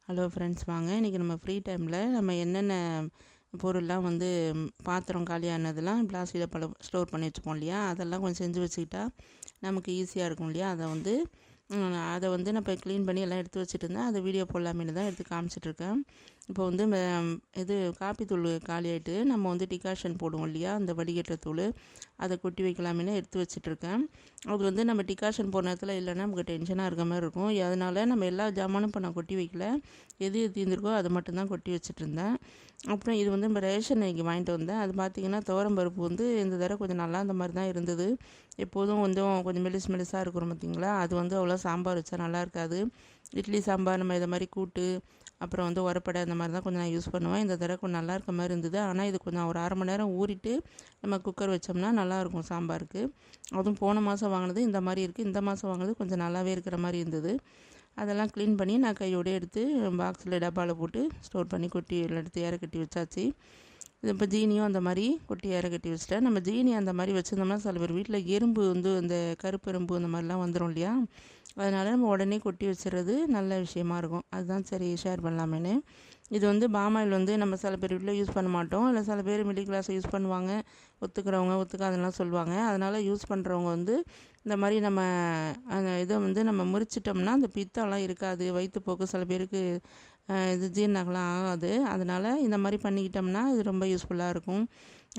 Hello friends, வாங்க இன்றைக்கி நம்ம ஃப்ரீ டைமில் நம்ம என்னென்ன பொருள்லாம் வந்து பாத்திரம் காலியானதெல்லாம் பிளாஸ்டிக்கில் ஸ்டோர் பண்ணி வச்சுப்போம் இல்லையா, அதெல்லாம் கொஞ்சம் செஞ்சு வச்சுக்கிட்டா நமக்கு ஈஸியாக இருக்கும் இல்லையா. அதை வந்து நான் இப்போ க்ளீன் பண்ணி எல்லாம் எடுத்து வச்சுட்டு இருந்தேன். அதை வீடியோ போடலாமேனு தான் எடுத்து காமிச்சிட்ருக்கேன். இப்போ வந்து இது காப்பி தூள் காலி ஆகிட்டு நம்ம வந்து டிகாஷன் போடுவோம் இல்லையா, அந்த வடிகட்டுற தூள், அதை கொட்டி வைக்கலாமேனு எடுத்து வச்சுட்ருக்கேன். அது வந்து நம்ம டிகாஷன் போன நேரத்தில் இல்லைன்னா நமக்கு டென்ஷனாக இருக்க மாதிரி இருக்கும். அதனால் நம்ம எல்லா ஜாமானும் இப்போ நான் கொட்டி வைக்கல, எது தீர்ந்துருக்கோ அதை மட்டும்தான் கொட்டி வச்சுட்டு இருந்தேன். அப்புறம் இது வந்து நம்ம ரேஷன் இன்றைக்கி வாங்கிட்டு வந்தேன். அது பார்த்திங்கன்னா துவரம்பருப்பு வந்து இந்த தடவை கொஞ்சம் நல்லா அந்த மாதிரி தான் இருந்தது. எப்போதும் கொஞ்சம் மெலிசாக இருக்கிறோம் பார்த்திங்களா, அது வந்து அவ்வளோ சாம்பார் வச்சா நல்லா இருக்காது. இட்லி சாம்பார் நம்ம இதை மாதிரி கூட்டு, அப்புறம் வந்து உரப்படை அந்த மாதிரி தான் கொஞ்சம் நான் யூஸ் பண்ணுவேன். இந்த தடவை கொஞ்சம் நல்லா இருக்க மாதிரி இருந்தது. ஆனால் இது கொஞ்சம் ஒரு 1/2 மணி நேரம் ஊறிட்டு நம்ம குக்கர் வச்சோம்னா நல்லாயிருக்கும் சாம்பாருக்கு. அதுவும் போன மாதம் வாங்கினது இந்த மாதிரி இருக்குது, இந்த மாதம் வாங்கினது கொஞ்சம் நல்லாவே இருக்கிற மாதிரி இருந்தது. அதெல்லாம் க்ளீன் பண்ணி நான் கையோடு எடுத்து பாக்ஸில் டப்பாவில் போட்டு ஸ்டோர் பண்ணி கொட்டி எடுத்து ஏற கட்டி வச்சாச்சு. இது இப்போ ஜீனியும் அந்த மாதிரி கொட்டி ஏற கட்டி வச்சுட்டேன். நம்ம ஜீனி அந்த மாதிரி வச்சுருந்தோம்னா சில பேர் வீட்டில் எறும்பு வந்து அந்த கருப்பு எறும்பு அந்த மாதிரிலாம் வந்துடும் இல்லையா, அதனால் நம்ம உடனே கொட்டி வச்சுறது நல்ல விஷயமா இருக்கும். அதுதான் சரி ஷேர் பண்ணலாமேன்னு. இது வந்து பாமாயில் வந்து நம்ம சில பேர் வீட்டில் யூஸ் பண்ண மாட்டோம், இல்லை சில பேர் மிடில் கிளாஸ் யூஸ் பண்ணுவாங்க, ஒத்துக்கிறவங்க ஒத்துக்காதெல்லாம் சொல்லுவாங்க. அதனால் யூஸ் பண்ணுறவங்க வந்து இந்த மாதிரி நம்ம அந்த இதை வந்து நம்ம முறிச்சிட்டோம்னா அந்த பித்தம்லாம் இருக்காது, வயிற்றுப்போக்கு சில பேருக்கு இது ஜீரணம்லாம் ஆகாது. அதனால் இந்த மாதிரி பண்ணிக்கிட்டோம்னா இது ரொம்ப யூஸ்ஃபுல்லாக இருக்கும்.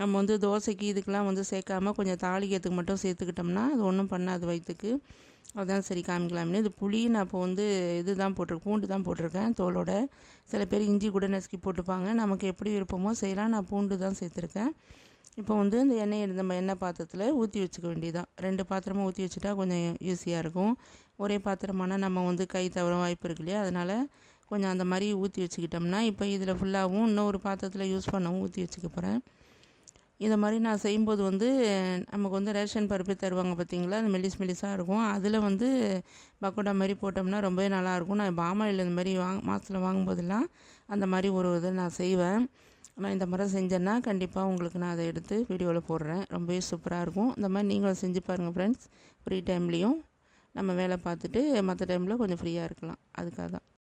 நம்ம வந்து தோசைக்கு இதுக்கெலாம் வந்து சேர்க்காம கொஞ்சம் தாளிக்கிறதுக்கு மட்டும் சேர்த்துக்கிட்டோம்னா அது ஒன்றும் பண்ணாது வயிற்றுக்கு. அதுதான் சரி காமிக்கலாம்னு. இது புளி நான் இப்போ வந்து இது தான் பூண்டு தான் போட்டிருக்கேன் தோலோட. சில பேர் இஞ்சி கூட நசுக்கி போட்டுப்பாங்க, நமக்கு எப்படி விருப்பமோ செய்யலாம். நான் பூண்டு தான் சேர்த்துருக்கேன். இப்போ வந்து இந்த நம்ம எண்ணெய் பாத்திரத்தில் ஊற்றி வச்சுக்க வேண்டியதான். 2 பாத்திரமும் ஊற்றி வச்சுட்டா கொஞ்சம் ஈஸியாக இருக்கும். ஒரே பாத்திரமான நம்ம வந்து கை தவற வாய்ப்பு இருக்கு இல்லையா, அதனால் கொஞ்சம் அந்த மாதிரி ஊற்றி வச்சுக்கிட்டோம்னா இப்போ இதில் ஃபுல்லாகவும் இன்னொரு பாத்திரத்தில் யூஸ் பண்ணவும் ஊற்றி வச்சுக்க போகிறேன். இந்த மாதிரி நான் செய்யும்போது வந்து நமக்கு வந்து ரேஷன் பருப்பு தருவாங்க பார்த்திங்களா, அது மெலிசாக இருக்கும். அதில் வந்து பக்கோடா மாதிரி போட்டோம்னா ரொம்பவே நல்லாயிருக்கும். நான் பாமாயில் இந்த மாதிரி மாதத்தில் வாங்கும்போதெல்லாம் அந்த மாதிரி ஒரு இதை நான் செய்வேன். நான் இந்த மாதிரி செஞ்சேன்னா கண்டிப்பாக உங்களுக்கு நான் அதை எடுத்து வீடியோவில் போடுறேன். ரொம்பவே சூப்பராக இருக்கும். இந்த மாதிரி நீங்களும் செஞ்சு பாருங்கள் ஃப்ரெண்ட்ஸ். ஃப்ரீ டைம்லேயும் நம்ம வேலை பார்த்துட்டு மற்ற டைமில் கொஞ்சம் ஃப்ரீயாக இருக்கலாம், அதுக்காக தான்.